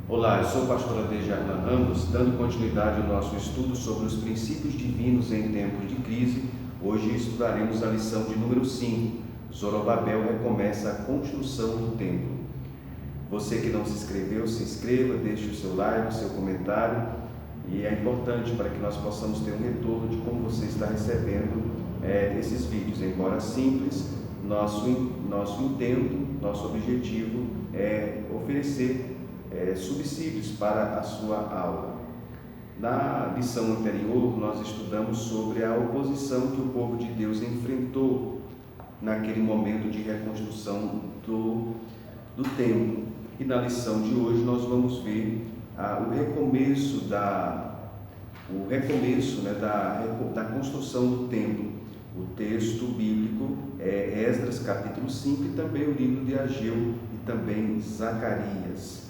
Olá, eu sou o pastor Adejarlan Ramos, dando continuidade ao nosso estudo sobre os princípios divinos em tempos de crise. Hoje estudaremos a lição de número 5. Zorobabel recomeça a construção do templo. Você que não se inscreveu, se inscreva, deixe o seu like, o seu comentário, e é importante para que nós possamos ter um retorno de como você está recebendo esses vídeos. Embora simples, nosso intento, nosso objetivo é oferecer subsídios para a sua aula. Na lição anterior, nós estudamos sobre a oposição que o povo de Deus enfrentou naquele momento de reconstrução do templo. E na lição de hoje nós vamos ver o recomeço da construção do templo. O texto bíblico é Esdras capítulo 5 e também o livro de Ageu e também Zacarias.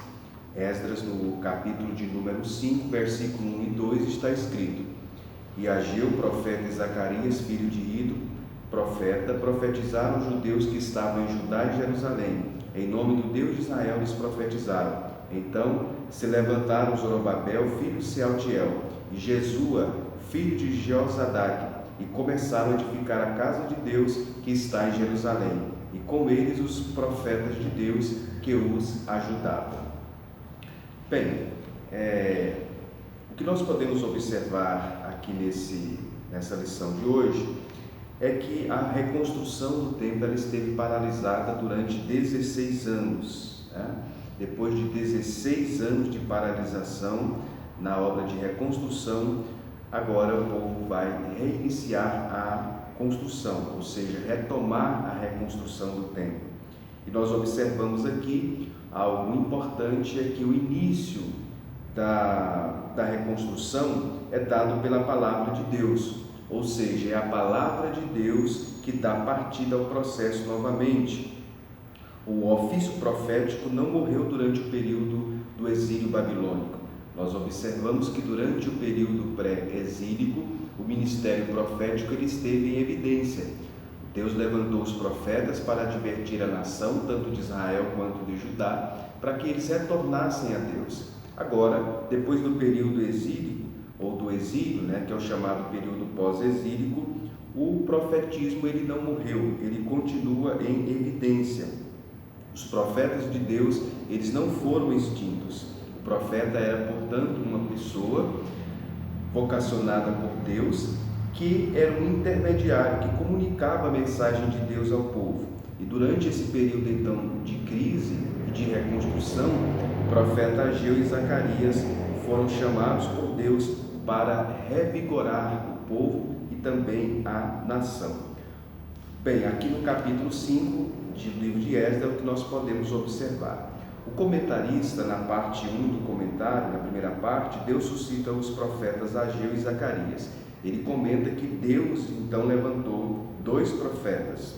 Esdras, no capítulo de número 5, versículo 1 e 2, está escrito: E Ageu, profeta, e Zacarias, filho de Ido, profeta, profetizaram os judeus que estavam em Judá e Jerusalém. Em nome do Deus de Israel lhes profetizaram. Então se levantaram Zorobabel, filho de Sealtiel, e Jesua, filho de Jeozadaque, e começaram a edificar a casa de Deus que está em Jerusalém, e com eles os profetas de Deus que os ajudavam. Bem, o que nós podemos observar aqui nessa lição de hoje é que a reconstrução do templo ela esteve paralisada durante 16 anos. Depois de 16 anos de paralisação na obra de reconstrução, agora o povo vai reiniciar a construção, ou seja, retomar a reconstrução do templo. E nós observamos aqui algo importante, é que o início da reconstrução é dado pela palavra de Deus, ou seja, é a palavra de Deus que dá partida ao processo novamente. O ofício profético não morreu durante o período do exílio babilônico. Nós observamos que durante o período pré-exílico, o ministério profético ele esteve em evidência. Deus levantou os profetas para advertir a nação, tanto de Israel quanto de Judá, para que eles retornassem a Deus. Agora, depois do período exílico, ou do exílio, que é o chamado período pós-exílico, o profetismo ele não morreu, ele continua em evidência. Os profetas de Deus, eles não foram extintos. O profeta era, portanto, uma pessoa vocacionada por Deus, que era um intermediário, que comunicava a mensagem de Deus ao povo. E durante esse período, então, de crise e de reconstrução, o profeta Ageu e Zacarias foram chamados por Deus para revigorar o povo e também a nação. Bem, aqui no capítulo 5 do livro de Esdras é o que nós podemos observar. O comentarista, na parte 1 do comentário, na primeira parte, Deus suscita os profetas Ageu e Zacarias. Ele comenta que Deus, então, levantou dois profetas.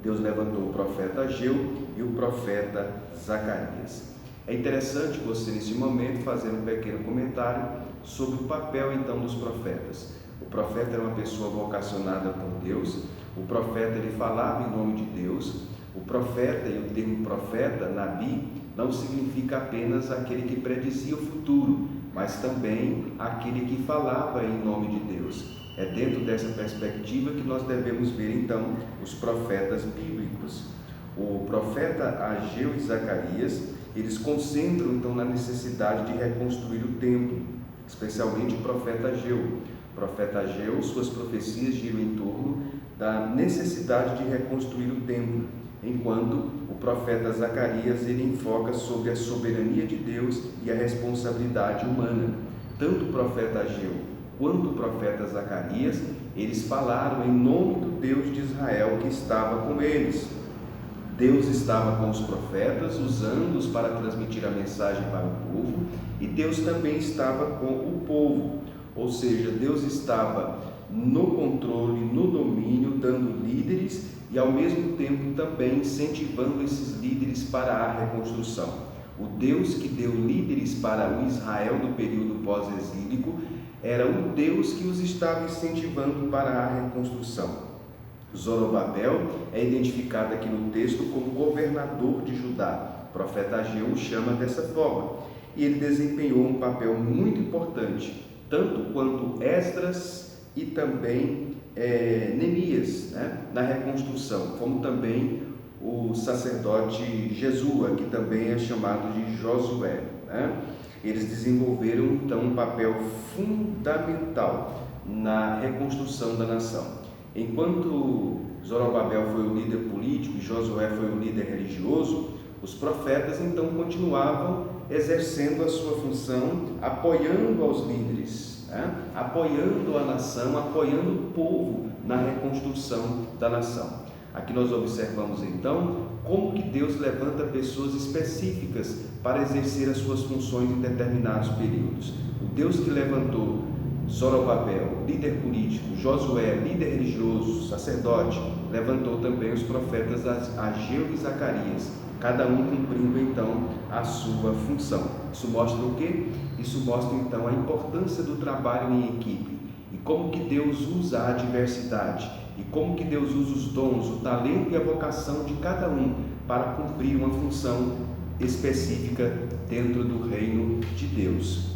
Deus levantou o profeta Ageu e o profeta Zacarias. É interessante você, nesse momento, fazer um pequeno comentário sobre o papel, então, dos profetas. O profeta era uma pessoa vocacionada por Deus. O profeta, ele falava em nome de Deus. O profeta, e o termo profeta, Nabi, não significa apenas aquele que predizia o futuro, mas também aquele que falava em nome de Deus. É dentro dessa perspectiva que nós devemos ver, então, os profetas bíblicos. O profeta Ageu e Zacarias, eles concentram, então, na necessidade de reconstruir o templo, especialmente o profeta Ageu. O profeta Ageu, suas profecias giram em torno da necessidade de reconstruir o templo, enquanto o profeta Zacarias ele enfoca sobre a soberania de Deus e a responsabilidade humana. Tanto o profeta Ageu quanto o profeta Zacarias, eles falaram em nome do Deus de Israel que estava com eles. Deus estava com os profetas, usando-os para transmitir a mensagem para o povo, e Deus também estava com o povo, ou seja, Deus estava no controle, no domínio, dando líderes e ao mesmo tempo também incentivando esses líderes para a reconstrução. O Deus que deu líderes para o Israel no período pós-exílico era o Deus que os estava incentivando para a reconstrução. Zorobabel é identificado aqui no texto como governador de Judá. O profeta Ageu o chama dessa forma. e ele desempenhou um papel muito importante, tanto quanto Esdras e também Neemias, né, na reconstrução, como também o sacerdote Jesua, que também é chamado de Josué, né? Eles desenvolveram então um papel fundamental na reconstrução da nação. Enquanto Zorobabel foi o líder político e Josué foi o líder religioso, os profetas então continuavam exercendo a sua função, apoiando aos líderes, né? Apoiando a nação, apoiando o povo na reconstrução da nação. Aqui nós observamos então como que Deus levanta pessoas específicas para exercer as suas funções em determinados períodos. O Deus que levantou Zorobabel, líder político, Josué, líder religioso, sacerdote, levantou também os profetas Ageu e Zacarias, cada um cumprindo então a sua função. Isso mostra o quê? Isso mostra então a importância do trabalho em equipe e como que Deus usa a diversidade e como que Deus usa os dons, o talento e a vocação de cada um para cumprir uma função específica dentro do reino de Deus.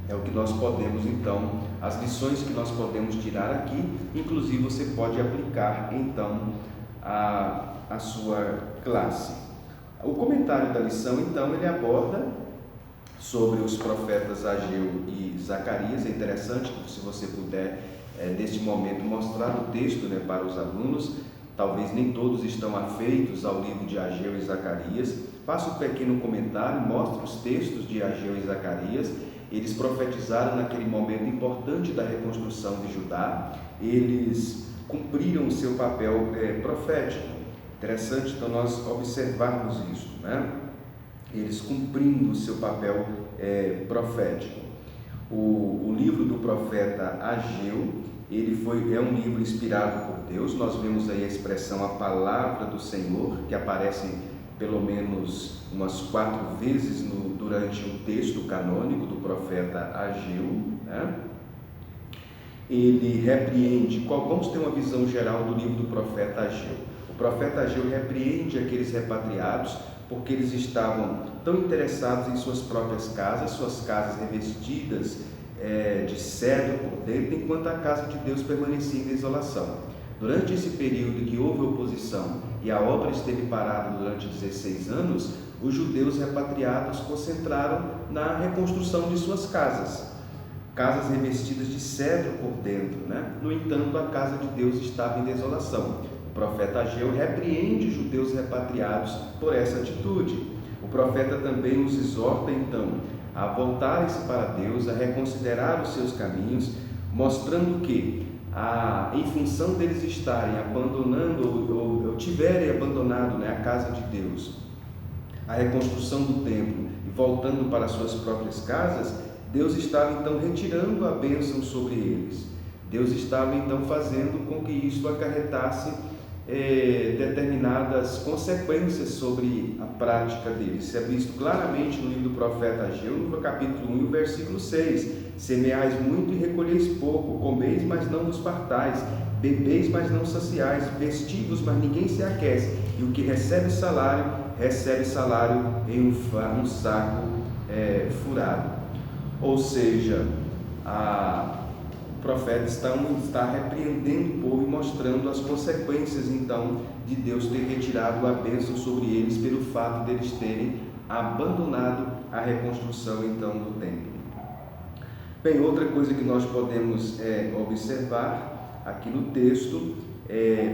É o que nós podemos então, as lições que nós podemos tirar aqui, inclusive você pode aplicar então a sua classe. O comentário da lição então, ele aborda sobre os profetas Ageu e Zacarias. É interessante que se você puder neste momento mostrar o texto, né, para os alunos. Talvez nem todos estão afeitos ao livro de Ageu e Zacarias. Faça um pequeno comentário, mostre os textos de Ageu e Zacarias. Eles profetizaram naquele momento importante da reconstrução de Judá. Eles cumpriram o seu papel profético. Interessante então nós observarmos isso, né? Eles cumprindo o seu papel profético. O livro do profeta Ageu, é um livro inspirado por Deus. Nós vemos aí a expressão a palavra do Senhor, que aparece pelo menos umas 4 vezes durante um texto canônico do profeta Ageu, né? Ele repreende, vamos ter uma visão geral do livro do profeta Ageu. O profeta Ageu repreende aqueles repatriados porque eles estavam tão interessados em suas próprias casas revestidas de cedro por dentro, enquanto a casa de Deus permanecia em desolação. Durante esse período em que houve oposição e a obra esteve parada durante 16 anos, os judeus repatriados concentraram na reconstrução de suas casas revestidas de cedro por dentro, né? No entanto, a casa de Deus estava em desolação. O profeta Ageu repreende os judeus repatriados por essa atitude. O profeta também os exorta então a voltarem-se para Deus, a reconsiderar os seus caminhos, mostrando que em função deles estarem abandonando ou tiverem abandonado, né, a casa de Deus, a reconstrução do templo e voltando para suas próprias casas, Deus estava então retirando a bênção sobre eles. Deus estava então fazendo com que isso acarretasse determinadas consequências sobre a prática deles. Isso é visto claramente no livro do profeta Ageu, no capítulo 1, versículo 6. Semeais muito e recolheis pouco, comeis, mas não vos fartais, bebeis, mas não saciais, vestivos, mas ninguém se aquece, e o que recebe salário em um saco furado. Ou seja, o profeta está repreendendo o povo e mostrando as consequências então de Deus ter retirado a bênção sobre eles pelo fato deles terem abandonado a reconstrução então do templo. Bem, outra coisa que nós podemos observar aqui no texto,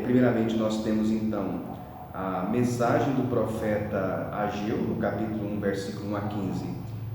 primeiramente nós temos então a mensagem do profeta Ageu, no capítulo 1, versículo 1 a 15,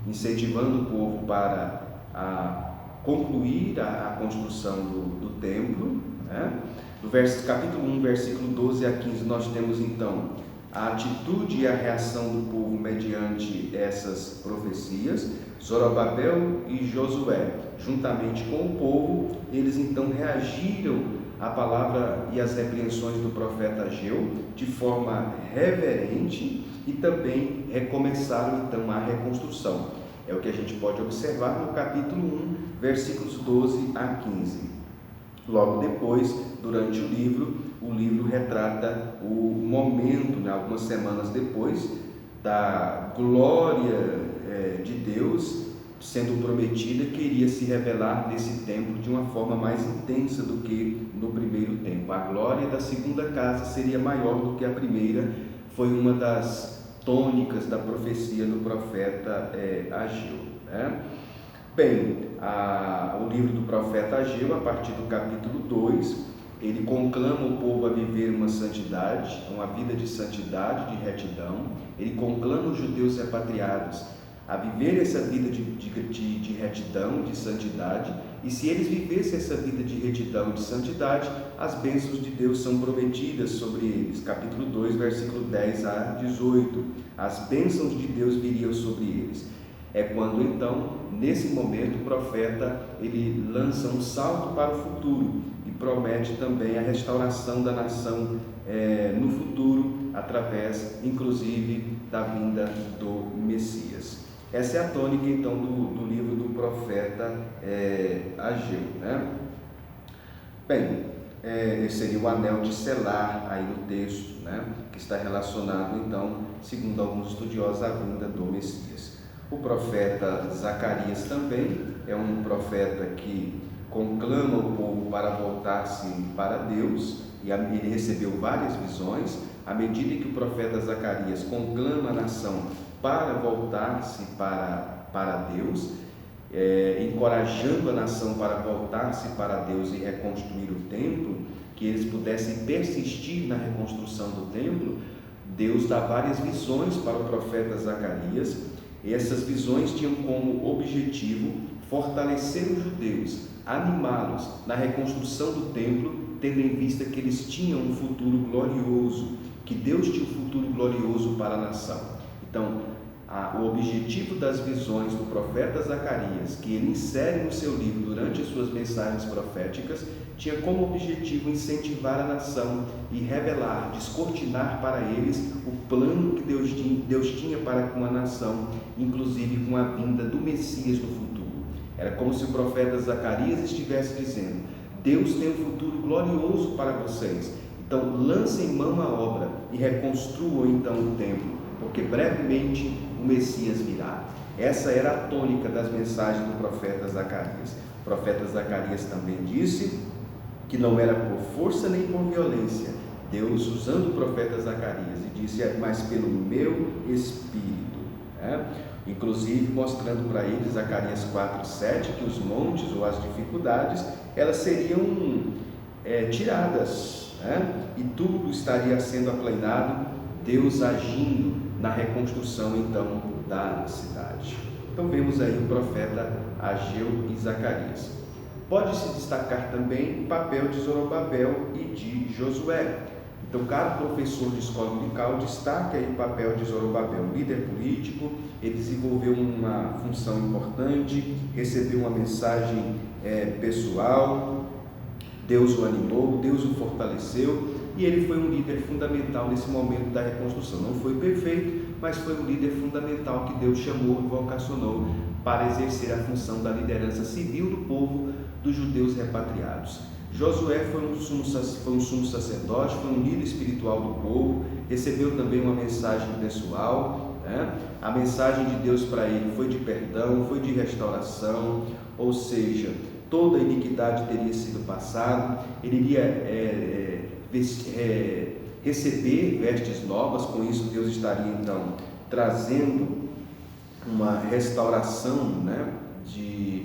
incentivando o povo para concluir a construção do templo, né? No capítulo 1, versículo 12 a 15, nós temos então a atitude e a reação do povo mediante essas profecias. Zorobabel e Josué, juntamente com o povo, eles então reagiram à palavra e às repreensões do profeta Ageu de forma reverente e também recomeçaram então a reconstrução. É o que a gente pode observar no capítulo 1, versículos 12 a 15. Logo depois, durante o livro retrata o momento, né, algumas semanas depois, da glória de Deus sendo prometida, queria se revelar nesse templo de uma forma mais intensa do que no primeiro templo. A glória da segunda casa seria maior do que a primeira, foi uma das tônicas da profecia do profeta Ageu, né? Bem, o livro do profeta Ageu, a partir do capítulo 2, ele conclama o povo a viver uma santidade, uma vida de santidade, de retidão. Ele conclama os judeus repatriados a viver essa vida de retidão, de santidade, e se eles vivessem essa vida de retidão e de santidade, as bênçãos de Deus são prometidas sobre eles. Capítulo 2, versículo 10 a 18. As bênçãos de Deus viriam sobre eles. É quando então, nesse momento, o profeta ele lança um salto para o futuro e promete também a restauração da nação no futuro, através, inclusive, da vinda do Messias. Essa é a tônica, então, do livro do profeta Ageu, né? Bem, esse seria o anel de selar aí no texto, né? Que está relacionado, então, segundo alguns estudiosos, à vinda do Messias. O profeta Zacarias também é um profeta que conclama o povo para voltar-se para Deus, e ele recebeu várias visões. À medida que o profeta Zacarias conclama a nação para voltar-se para Deus, encorajando a nação para voltar-se para Deus e reconstruir o templo, que eles pudessem persistir na reconstrução do templo, Deus dá várias visões para o profeta Zacarias, e essas visões tinham como objetivo fortalecer os judeus, animá-los na reconstrução do templo, tendo em vista que eles tinham um futuro glorioso, que Deus tinha um futuro glorioso para a nação. Então, o objetivo das visões do profeta Zacarias, que ele insere no seu livro durante as suas mensagens proféticas, tinha como objetivo incentivar a nação e revelar, descortinar para eles o plano que Deus tinha para com a nação, inclusive com a vinda do Messias no futuro. Era como se o profeta Zacarias estivesse dizendo: Deus tem um futuro glorioso para vocês, então lancem mão à obra e reconstruam então o templo, porque brevemente o Messias virá. Essa era a tônica das mensagens do profeta Zacarias. O profeta Zacarias também disse que não era por força nem por violência, Deus usando o profeta Zacarias, e disse: mas pelo meu Espírito, né? Inclusive mostrando para eles, Zacarias 4:7, que os montes ou as dificuldades, elas seriam tiradas, né? E tudo estaria sendo aplanado, Deus agindo na reconstrução então da cidade. Então vemos aí o profeta Ageu e Zacarias. Pode-se destacar também o papel de Zorobabel e de Josué. Então, cada professor de escola dominical destaca aí o papel de Zorobabel, líder político. Ele desenvolveu uma função importante, recebeu uma mensagem pessoal, Deus o animou, Deus o fortaleceu, e ele foi um líder fundamental nesse momento da reconstrução. Não foi perfeito, mas foi um líder fundamental que Deus chamou e vocacionou para exercer a função da liderança civil do povo dos judeus repatriados. Josué foi um sumo sacerdote, foi um líder espiritual do povo, recebeu também uma mensagem pessoal, né? A mensagem de Deus para ele foi de perdão, foi de restauração, ou seja, toda a iniquidade teria sido passada, ele iria receber vestes novas. Com isso Deus estaria então trazendo uma restauração, né,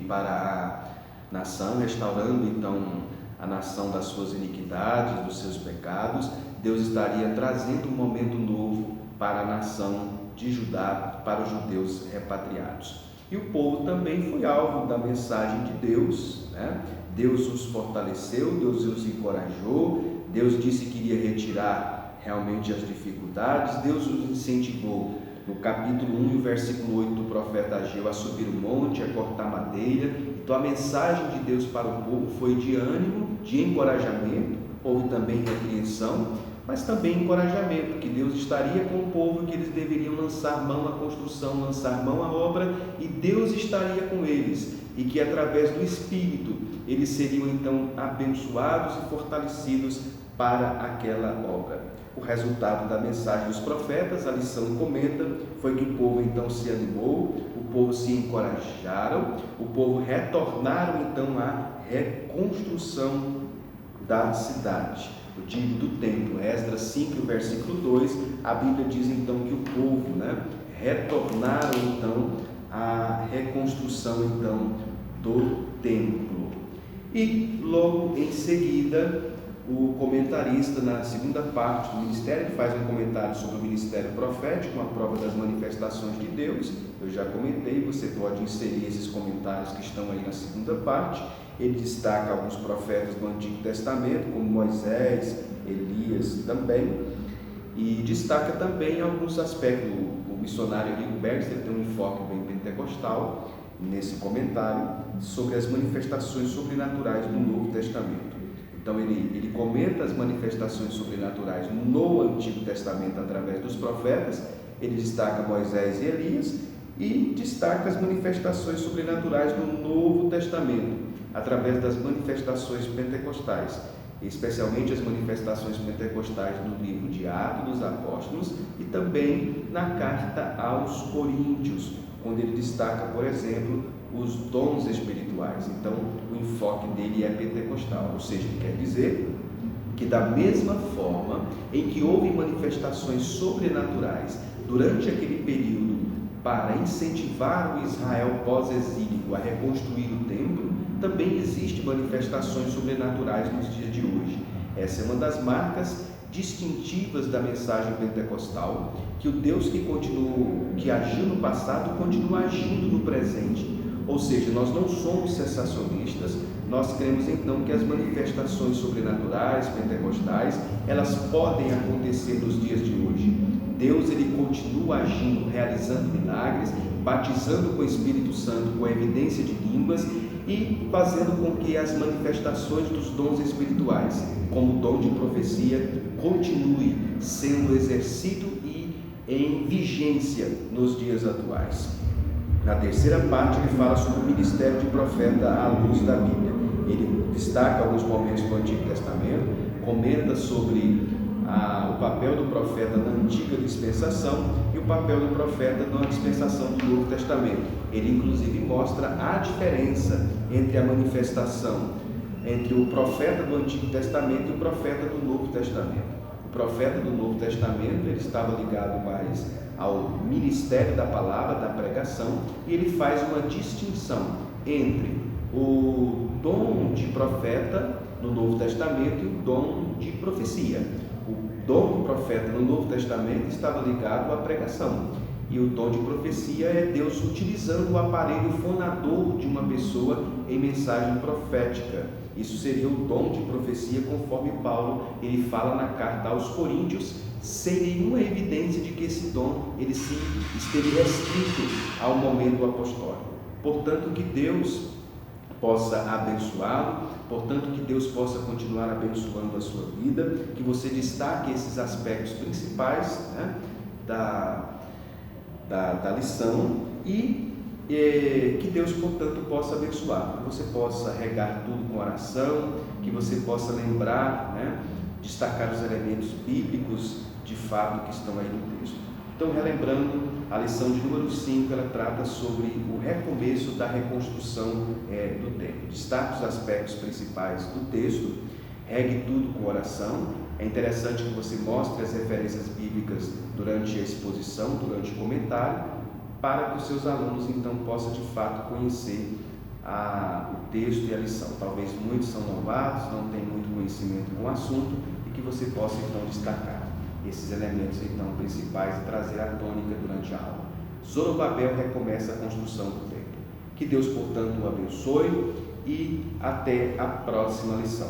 para a nação, restaurando então a nação das suas iniquidades, dos seus pecados. Deus estaria trazendo um momento novo para a nação de Judá, para os judeus repatriados. E o povo também foi alvo da mensagem de Deus, né? Deus os fortaleceu, Deus os encorajou, Deus disse que iria retirar realmente as dificuldades, Deus os incentivou, no capítulo 1 e o versículo 8 do profeta Ageu, a subir o monte, a cortar madeira. Então a mensagem de Deus para o povo foi de ânimo, de encorajamento. Houve também repreensão, mas também encorajamento, que Deus estaria com o povo, que eles deveriam lançar mão à construção, lançar mão à obra, e Deus estaria com eles, e que através do Espírito eles seriam então abençoados e fortalecidos para aquela obra. O resultado da mensagem dos profetas, a lição comenta, foi que o povo então se animou, o povo se encorajaram, o povo retornaram então à reconstrução da cidade, eu digo do templo. Esdras 5, versículo 2, a Bíblia diz então que o povo, retornaram então à reconstrução então do templo. E logo em seguida, o comentarista, na segunda parte do ministério, ele faz um comentário sobre o ministério profético, uma prova das manifestações de Deus. Eu já comentei, você pode inserir esses comentários que estão aí na segunda parte. Ele destaca alguns profetas do Antigo Testamento, como Moisés, Elias também, e destaca também alguns aspectos. O missionário Rigo Bergster tem um enfoque bem pentecostal nesse comentário sobre as manifestações sobrenaturais do Novo Testamento. Então ele comenta as manifestações sobrenaturais no Antigo Testamento através dos profetas, ele destaca Moisés e Elias, e destaca as manifestações sobrenaturais do Novo Testamento através das manifestações pentecostais, especialmente as manifestações pentecostais no livro de Atos dos Apóstolos e também na carta aos Coríntios, onde ele destaca, por exemplo, os dons espirituais. Então, o enfoque dele é pentecostal, ou seja, ele quer dizer que da mesma forma em que houve manifestações sobrenaturais durante aquele período para incentivar o Israel pós-exílico a reconstruir o templo, também existem manifestações sobrenaturais nos dias de hoje. Essa é uma das marcas distintivas da mensagem pentecostal, que o Deus que agiu no passado continua agindo no presente. Ou seja, nós não somos cessacionistas, nós cremos então que as manifestações sobrenaturais, pentecostais, elas podem acontecer nos dias de hoje. Deus ele continua agindo, realizando milagres, batizando com o Espírito Santo, com a evidência de línguas e fazendo com que as manifestações dos dons espirituais, como o dom de profecia, continue sendo exercido e em vigência nos dias atuais. Na terceira parte, ele fala sobre o ministério de profeta à luz da Bíblia. Ele destaca alguns momentos do Antigo Testamento, comenta sobre o papel do profeta na antiga dispensação e o papel do profeta na dispensação do Novo Testamento. Ele inclusive mostra a diferença entre a manifestação entre o profeta do Antigo Testamento e o profeta do Novo Testamento. O profeta do Novo Testamento ele estava ligado mais ao ministério da palavra, da pregação, e ele faz uma distinção entre o dom de profeta no Novo Testamento e o dom de profecia. O dom do profeta no Novo Testamento estava ligado à pregação, e o dom de profecia é Deus utilizando o aparelho fonador de uma pessoa em mensagem profética. Isso seria o dom de profecia, conforme Paulo ele fala na carta aos Coríntios, sem nenhuma evidência de que esse dom ele sim esteve restrito ao momento apostólico. Portanto, que Deus possa abençoá-lo, portanto que Deus possa continuar abençoando a sua vida, que você destaque esses aspectos principais da lição e que Deus, portanto, possa abençoar, que você possa regar tudo com oração, que você possa lembrar, destacar os elementos bíblicos de fato que estão aí no texto. Então, relembrando, a lição de número 5, ela trata sobre o recomeço da reconstrução do templo. Destaque os aspectos principais do texto, regue tudo com oração. É interessante que você mostre as referências bíblicas durante a exposição, durante o comentário, para que os seus alunos então possam de fato conhecer o texto e a lição. Talvez muitos são novatos, não têm muito conhecimento com o assunto, e que você possa então destacar esses elementos então principais e trazer a tônica durante a aula. Zorobabel recomeça a construção do templo. Que Deus, portanto, o abençoe e até a próxima lição.